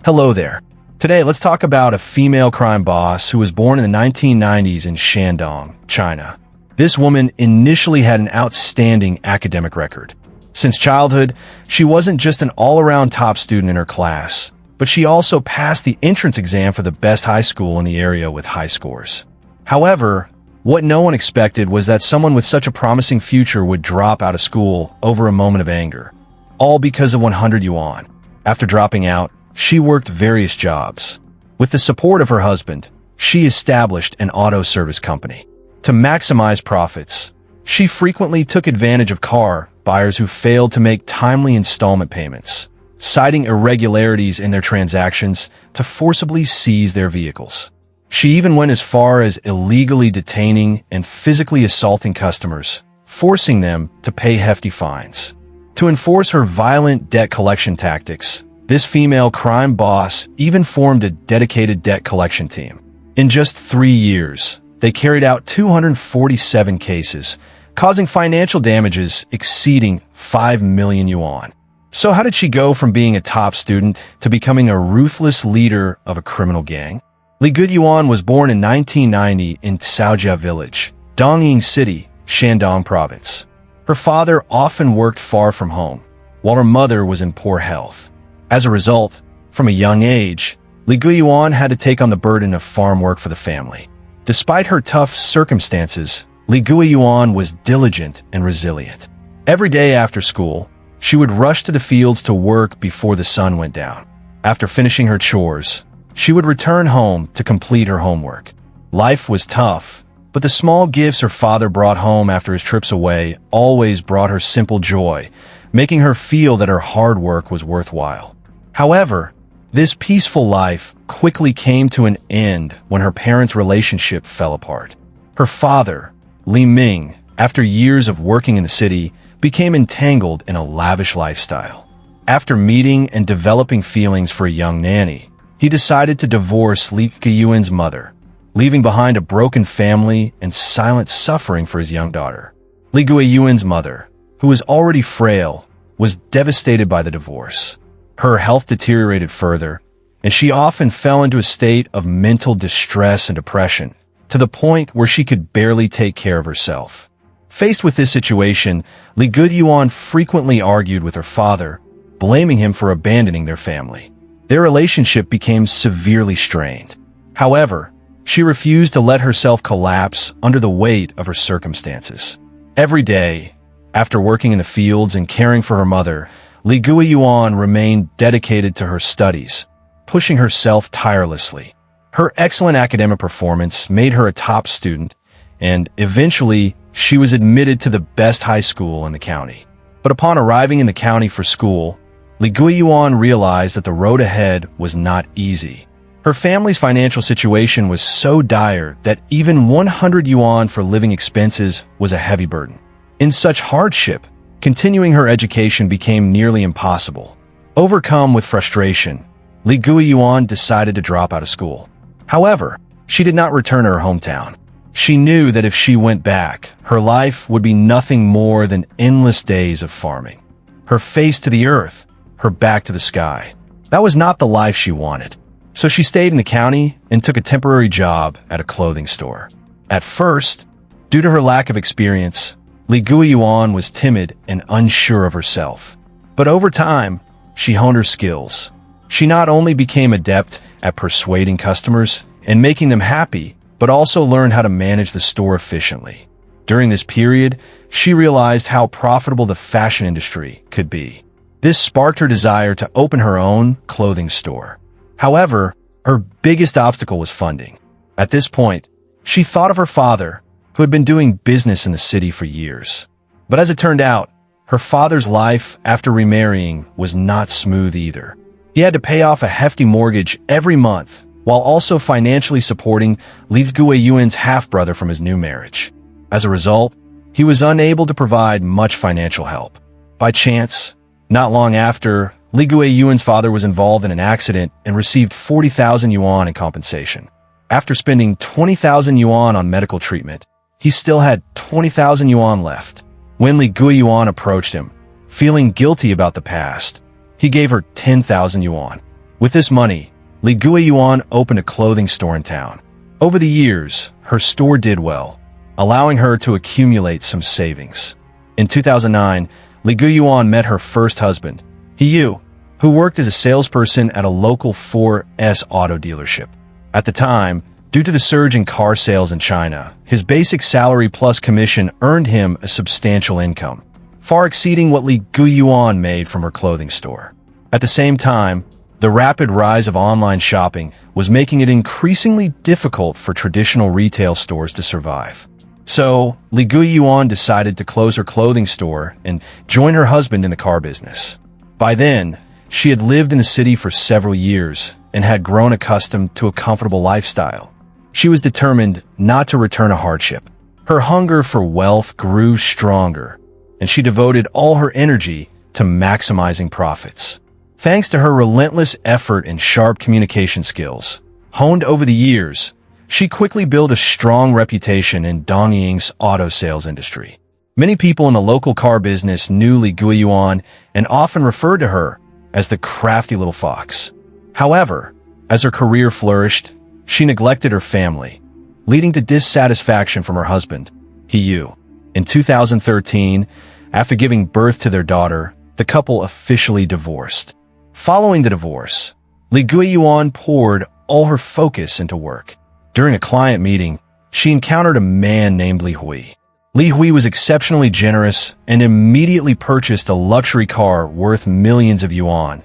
Hello there. Today, let's talk about a female crime boss who was born in the 1990s in Shandong, China. This woman initially had an outstanding academic record. Since childhood, she wasn't just an all-around top student in her class, but she also passed the entrance exam for the best high school in the area with high scores. However, what no one expected was that someone with such a promising future would drop out of school over a moment of anger, all because of 100 yuan. After dropping out, she worked various jobs. With the support of her husband, she established an auto service company. To maximize profits, she frequently took advantage of car buyers who failed to make timely installment payments, citing irregularities in their transactions to forcibly seize their vehicles. She even went as far as illegally detaining and physically assaulting customers, forcing them to pay hefty fines. To enforce her violent debt collection tactics, this female crime boss even formed a dedicated debt collection team. In just 3 years, they carried out 247 cases, causing financial damages exceeding 5 million yuan. So how did she go from being a top student to becoming a ruthless leader of a criminal gang? Li Guiyuan was born in 1990 in Shaojia Village, Dongying City, Shandong Province. Her father often worked far from home, while her mother was in poor health. As a result, from a young age, Li Guiyuan had to take on the burden of farm work for the family. Despite her tough circumstances, Li Guiyuan was diligent and resilient. Every day after school, she would rush to the fields to work before the sun went down. After finishing her chores, she would return home to complete her homework. Life was tough, but the small gifts her father brought home after his trips away always brought her simple joy, making her feel that her hard work was worthwhile. However, this peaceful life quickly came to an end when her parents' relationship fell apart. Her father, Li Ming, after years of working in the city, became entangled in a lavish lifestyle. After meeting and developing feelings for a young nanny, he decided to divorce Li Guiyuan's mother, leaving behind a broken family and silent suffering for his young daughter. Li Guiyuan's mother, who was already frail, was devastated by the divorce. Her health deteriorated further, and she often fell into a state of mental distress and depression, to the point where she could barely take care of herself. Faced with this situation, Li Guiyuan frequently argued with her father, blaming him for abandoning their family. Their relationship became severely strained. However, she refused to let herself collapse under the weight of her circumstances. Every day, after working in the fields and caring for her mother, Li Guiyuan remained dedicated to her studies, pushing herself tirelessly. Her excellent academic performance made her a top student, and eventually, she was admitted to the best high school in the county. But upon arriving in the county for school, Li Guiyuan realized that the road ahead was not easy. Her family's financial situation was so dire that even 100 yuan for living expenses was a heavy burden. In such hardship, continuing her education became nearly impossible. Overcome with frustration, Li Guiyuan decided to drop out of school. However, she did not return to her hometown. She knew that if she went back, her life would be nothing more than endless days of farming. Her face to the earth, her back to the sky. That was not the life she wanted. So she stayed in the county and took a temporary job at a clothing store. At first, due to her lack of experience, Li Guiyuan was timid and unsure of herself. But over time, she honed her skills. She not only became adept at persuading customers and making them happy, but also learned how to manage the store efficiently. During this period, she realized how profitable the fashion industry could be. This sparked her desire to open her own clothing store. However, her biggest obstacle was funding. At this point, she thought of her father, who had been doing business in the city for years. But as it turned out, her father's life after remarrying was not smooth either. He had to pay off a hefty mortgage every month, while also financially supporting Li Guiyuan's half-brother from his new marriage. As a result, he was unable to provide much financial help. By chance, not long after, Li Guiyuan's father was involved in an accident and received 40,000 yuan in compensation. After spending 20,000 yuan on medical treatment, he still had 20,000 yuan left. When Li Guiyuan approached him, feeling guilty about the past, he gave her 10,000 yuan. With this money, Li Guiyuan opened a clothing store in town. Over the years, her store did well, allowing her to accumulate some savings. In 2009, Li Guiyuan met her first husband, He Yu, who worked as a salesperson at a local 4S auto dealership. At the time, due to the surge in car sales in China, his basic salary plus commission earned him a substantial income, far exceeding what Li Guiyuan made from her clothing store. At the same time, the rapid rise of online shopping was making it increasingly difficult for traditional retail stores to survive. So, Li Guiyuan decided to close her clothing store and join her husband in the car business. By then, she had lived in the city for several years and had grown accustomed to a comfortable lifestyle. She was determined not to return to hardship. Her hunger for wealth grew stronger, and she devoted all her energy to maximizing profits. Thanks to her relentless effort and sharp communication skills, honed over the years, she quickly built a strong reputation in Dongying's auto sales industry. Many people in the local car business knew Li Guiyuan and often referred to her as the crafty little fox. However, as her career flourished, she neglected her family, leading to dissatisfaction from her husband, He Yu. In 2013, after giving birth to their daughter, the couple officially divorced. Following the divorce, Li Guiyuan poured all her focus into work. During a client meeting, she encountered a man named Li Hui. Li Hui was exceptionally generous and immediately purchased a luxury car worth millions of yuan,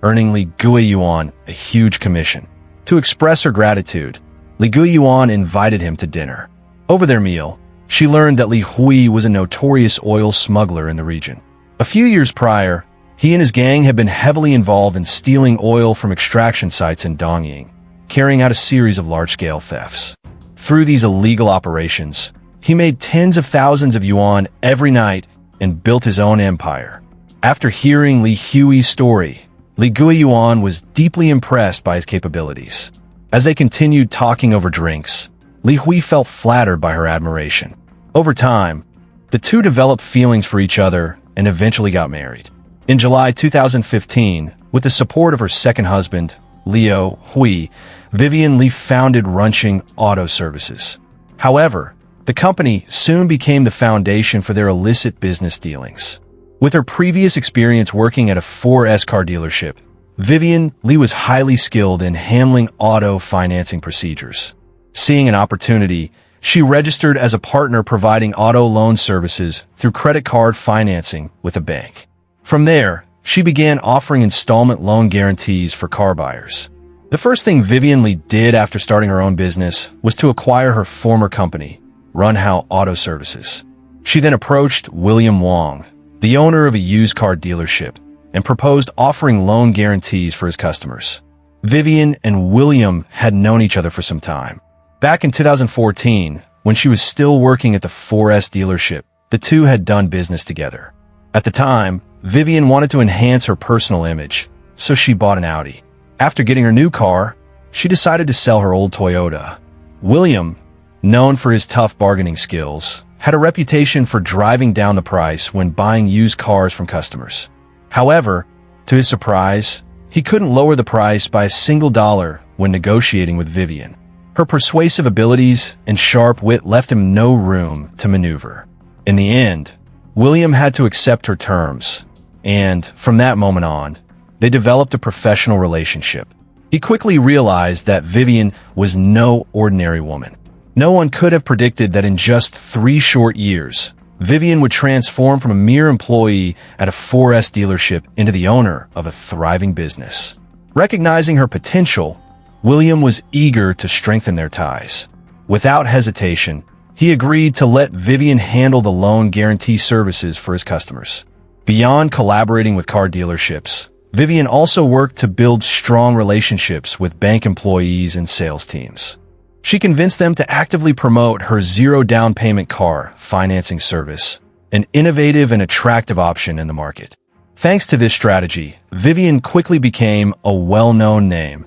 earning Li Guiyuan a huge commission. To express her gratitude, Li Guiyuan invited him to dinner. Over their meal, she learned that Li Hui was a notorious oil smuggler in the region. A few years prior, he and his gang had been heavily involved in stealing oil from extraction sites in Dongying, carrying out a series of large-scale thefts. Through these illegal operations, he made tens of thousands of yuan every night and built his own empire. After hearing Li Hui's story, Li Guiyuan was deeply impressed by his capabilities. As they continued talking over drinks, Li Hui felt flattered by her admiration. Over time, the two developed feelings for each other and eventually got married. In July 2015, with the support of her second husband, Liu Hui, Vivian Li founded Runching Auto Services. However, the company soon became the foundation for their illicit business dealings. With her previous experience working at a 4S car dealership, Vivian Li was highly skilled in handling auto financing procedures. Seeing an opportunity, she registered as a partner providing auto loan services through credit card financing with a bank. From there, she began offering installment loan guarantees for car buyers. The first thing Vivian Li did after starting her own business was to acquire her former company, Runhao Auto Services. She then approached William Wong, the owner of a used car dealership, and proposed offering loan guarantees for his customers. Vivian and William had known each other for some time. Back in 2014, when she was still working at the 4S dealership, the two had done business together. At the time, Vivian wanted to enhance her personal image, so she bought an Audi. After getting her new car, she decided to sell her old Toyota. William, known for his tough bargaining skills, had a reputation for driving down the price when buying used cars from customers. However, to his surprise, he couldn't lower the price by a single dollar when negotiating with Vivian. Her persuasive abilities and sharp wit left him no room to maneuver. In the end, William had to accept her terms, and from that moment on, they developed a professional relationship. He quickly realized that Vivian was no ordinary woman. No one could have predicted that in just 3 short years, Vivian would transform from a mere employee at a 4S dealership into the owner of a thriving business. Recognizing her potential, William was eager to strengthen their ties. Without hesitation, he agreed to let Vivian handle the loan guarantee services for his customers. Beyond collaborating with car dealerships, Vivian also worked to build strong relationships with bank employees and sales teams. She convinced them to actively promote her zero down payment car financing service, an innovative and attractive option in the market. Thanks to this strategy, Vivian quickly became a well-known name,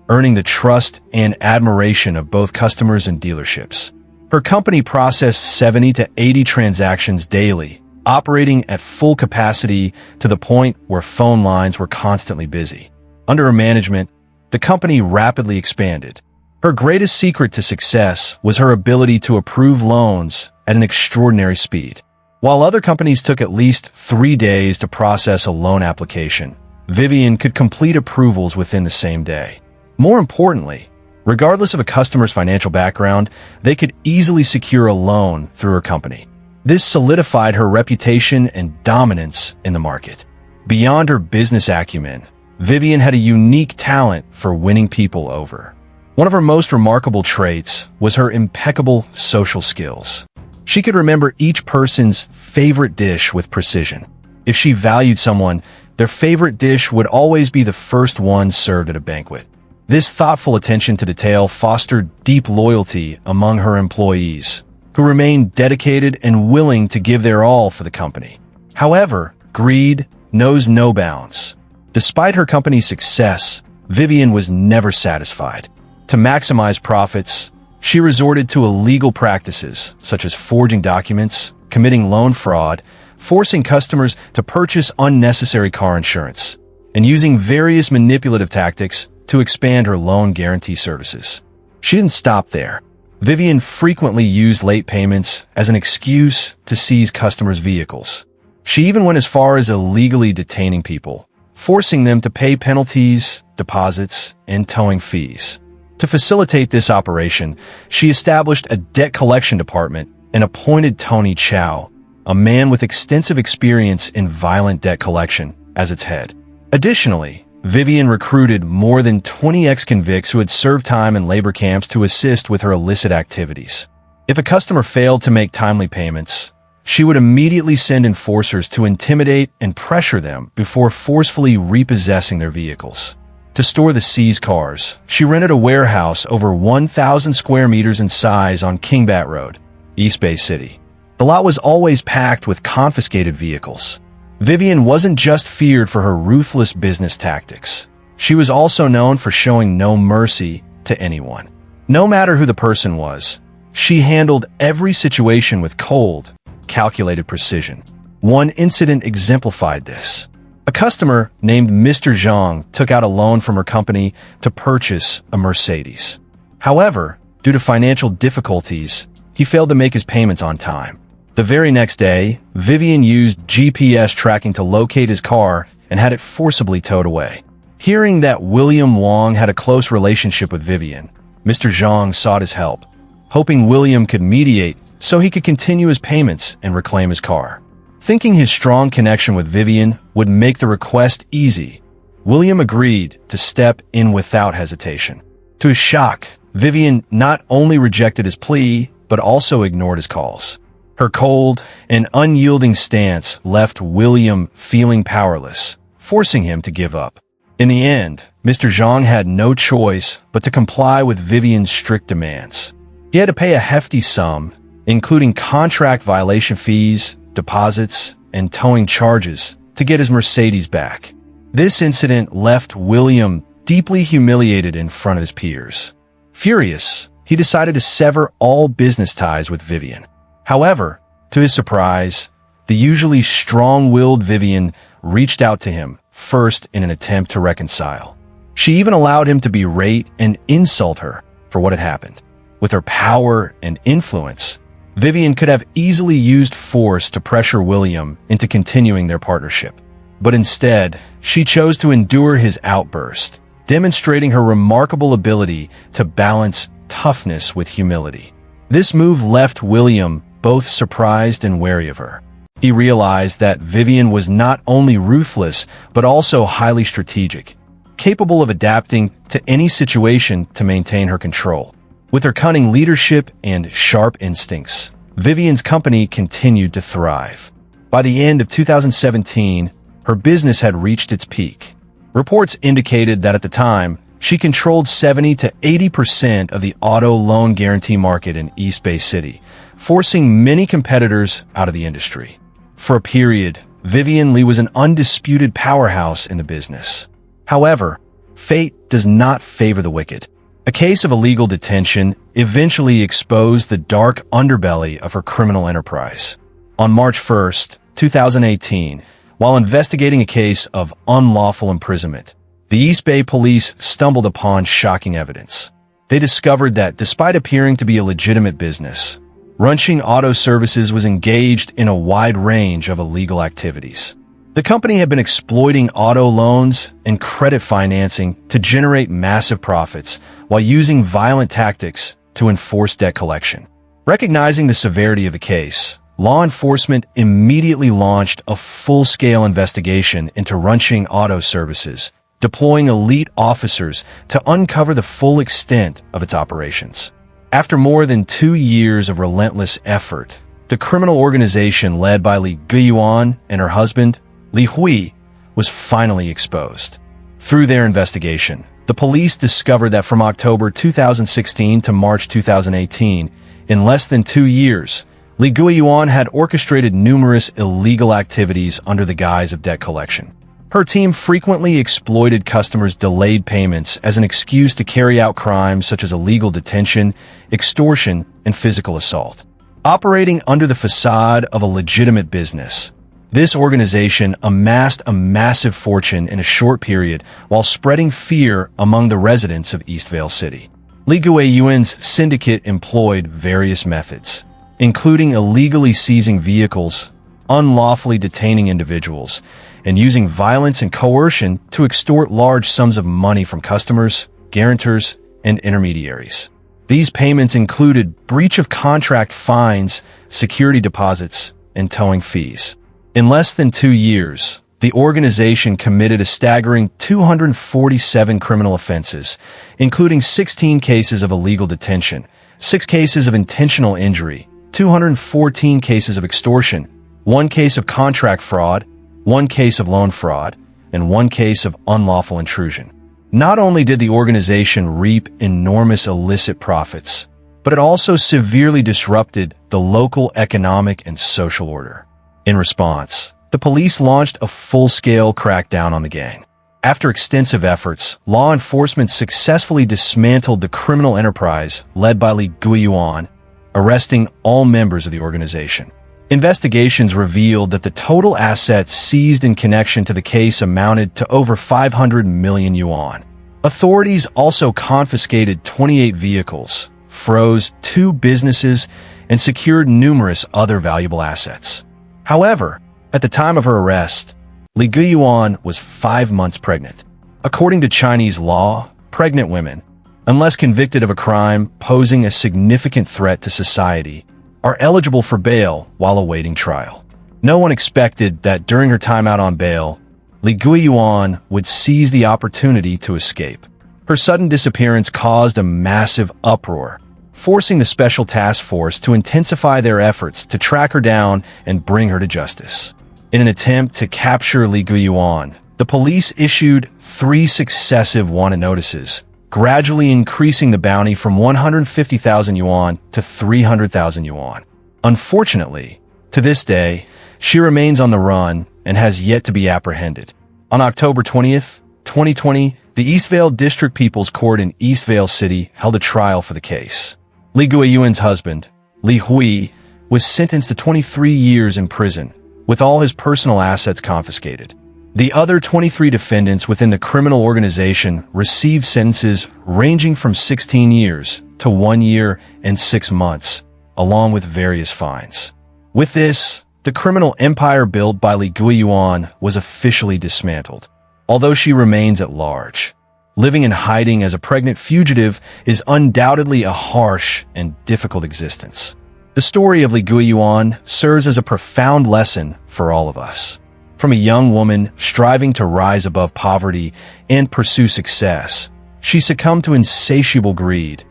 earning the trust and admiration of both customers and dealerships. Her company processed 70 to 80 transactions daily, operating at full capacity to the point where phone lines were constantly busy. Under her management, the company rapidly expanded. Her greatest secret to success was her ability to approve loans at an extraordinary speed. While other companies took at least 3 days to process a loan application, Vivian could complete approvals within the same day. More importantly, regardless of a customer's financial background, they could easily secure a loan through her company. This solidified her reputation and dominance in the market. Beyond her business acumen, Vivian had a unique talent for winning people over. One of her most remarkable traits was her impeccable social skills. She could remember each person's favorite dish with precision. If she valued someone, their favorite dish would always be the first one served at a banquet. This thoughtful attention to detail fostered deep loyalty among her employees, who remained dedicated and willing to give their all for the company. However, greed knows no bounds. Despite her company's success, Vivian was never satisfied. To maximize profits, she resorted to illegal practices such as forging documents, committing loan fraud, forcing customers to purchase unnecessary car insurance, and using various manipulative tactics to expand her loan guarantee services. She didn't stop there. Vivian frequently used late payments as an excuse to seize customers' vehicles. She even went as far as illegally detaining people, forcing them to pay penalties, deposits, and towing fees. To facilitate this operation, she established a debt collection department and appointed Tony Chow, a man with extensive experience in violent debt collection, as its head. Additionally, Vivian recruited more than 20 ex-convicts who had served time in labor camps to assist with her illicit activities. If a customer failed to make timely payments, she would immediately send enforcers to intimidate and pressure them before forcefully repossessing their vehicles. To store the seized cars, she rented a warehouse over 1,000 square meters in size on Kingbat Road, East Bay City. The lot was always packed with confiscated vehicles. Vivian wasn't just feared for her ruthless business tactics. She was also known for showing no mercy to anyone. No matter who the person was, she handled every situation with cold, calculated precision. One incident exemplified this. A customer named Mr. Zhang took out a loan from her company to purchase a Mercedes. However, due to financial difficulties, he failed to make his payments on time. The very next day, Vivian used GPS tracking to locate his car and had it forcibly towed away. Hearing that William Wong had a close relationship with Vivian, Mr. Zhang sought his help, hoping William could mediate so he could continue his payments and reclaim his car. Thinking his strong connection with Vivian would make the request easy, William agreed to step in without hesitation. To his shock, Vivian not only rejected his plea, but also ignored his calls. Her cold and unyielding stance left William feeling powerless, forcing him to give up. In the end, Mr. Zhang had no choice but to comply with Vivian's strict demands. He had to pay a hefty sum, including contract violation fees, deposits, and towing charges, to get his Mercedes back. This incident left William deeply humiliated in front of his peers. Furious, he decided to sever all business ties with Vivian. However, to his surprise, the usually strong-willed Vivian reached out to him, first in an attempt to reconcile. She even allowed him to berate and insult her for what had happened. With her power and influence, Vivian could have easily used force to pressure William into continuing their partnership. But instead, she chose to endure his outburst, demonstrating her remarkable ability to balance toughness with humility. This move left William both surprised and wary of her. He realized that Vivian was not only ruthless, but also highly strategic, capable of adapting to any situation to maintain her control. With her cunning leadership and sharp instincts, Vivian's company continued to thrive. By the end of 2017, her business had reached its peak. Reports indicated that at the time, she controlled 70 to 80% of the auto loan guarantee market in East Bay City, forcing many competitors out of the industry. For a period, Vivian Lee was an undisputed powerhouse in the business. However, fate does not favor the wicked. A case of illegal detention eventually exposed the dark underbelly of her criminal enterprise. On March 1, 2018, while investigating a case of unlawful imprisonment, the East Bay police stumbled upon shocking evidence. They discovered that, despite appearing to be a legitimate business, Runching Auto Services was engaged in a wide range of illegal activities. The company had been exploiting auto loans and credit financing to generate massive profits while using violent tactics to enforce debt collection. Recognizing the severity of the case, law enforcement immediately launched a full-scale investigation into Runching Auto Services, deploying elite officers to uncover the full extent of its operations. After more than 2 years of relentless effort, the criminal organization led by Li Guiyuan and her husband, Li Hui, was finally exposed. Through their investigation, the police discovered that from October 2016 to March 2018, in less than 2 years, Li Guiyuan had orchestrated numerous illegal activities under the guise of debt collection. Her team frequently exploited customers' delayed payments as an excuse to carry out crimes such as illegal detention, extortion, and physical assault. Operating under the facade of a legitimate business, this organization amassed a massive fortune in a short period while spreading fear among the residents of Eastvale City. Li Guiyuan's syndicate employed various methods, including illegally seizing vehicles, unlawfully detaining individuals, and using violence and coercion to extort large sums of money from customers, guarantors, and intermediaries. These payments included breach of contract fines, security deposits, and towing fees. In less than 2 years, the organization committed a staggering 247 criminal offenses, including 16 cases of illegal detention, 6 cases of intentional injury, 214 cases of extortion, 1 case of contract fraud, 1 case of loan fraud, and 1 case of unlawful intrusion. Not only did the organization reap enormous illicit profits, but it also severely disrupted the local economic and social order. In response, the police launched a full-scale crackdown on the gang. After extensive efforts, law enforcement successfully dismantled the criminal enterprise led by Li Guiyuan, arresting all members of the organization. Investigations revealed that the total assets seized in connection to the case amounted to over 500 million yuan. Authorities also confiscated 28 vehicles, froze 2 businesses, and secured numerous other valuable assets. However, at the time of her arrest, Li Guiyuan was 5 months pregnant. According to Chinese law, pregnant women, unless convicted of a crime posing a significant threat to society, are eligible for bail while awaiting trial. No one expected that during her time out on bail, Li Guiyuan would seize the opportunity to escape. Her sudden disappearance caused a massive uproar, forcing the Special Task Force to intensify their efforts to track her down and bring her to justice. In an attempt to capture Li Guiyuan, the police issued 3 successive wanted notices, gradually increasing the bounty from 150,000 yuan to 300,000 yuan. Unfortunately, to this day, she remains on the run and has yet to be apprehended. On October 20th, 2020, the Eastvale District People's Court in Eastvale City held a trial for the case. Li Guiyuan's husband, Li Hui, was sentenced to 23 years in prison, with all his personal assets confiscated. The other 23 defendants within the criminal organization received sentences ranging from 16 years to 1 year and 6 months, along with various fines. With this, the criminal empire built by Li Guiyuan was officially dismantled. Although she remains at large, living in hiding as a pregnant fugitive is undoubtedly a harsh and difficult existence. The story of Li Guiyuan serves as a profound lesson for all of us. From a young woman striving to rise above poverty and pursue success, she succumbed to insatiable greed,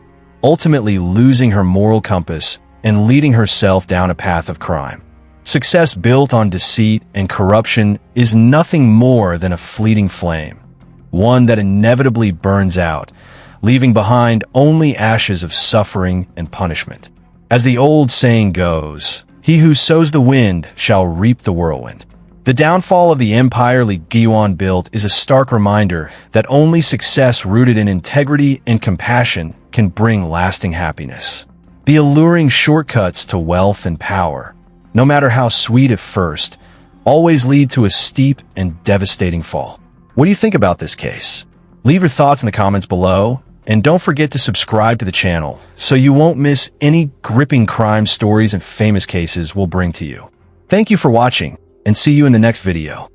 ultimately losing her moral compass and leading herself down a path of crime. Success built on deceit and corruption is nothing more than a fleeting flame, one that inevitably burns out, leaving behind only ashes of suffering and punishment. As the old saying goes, "He who sows the wind shall reap the whirlwind." The downfall of the empire Li Guiyuan built is a stark reminder that only success rooted in integrity and compassion can bring lasting happiness. The alluring shortcuts to wealth and power, no matter how sweet at first, always lead to a steep and devastating fall. What do you think about this case? Leave your thoughts in the comments below, and don't forget to subscribe to the channel so you won't miss any gripping crime stories and famous cases we'll bring to you. Thank you for watching, and see you in the next video.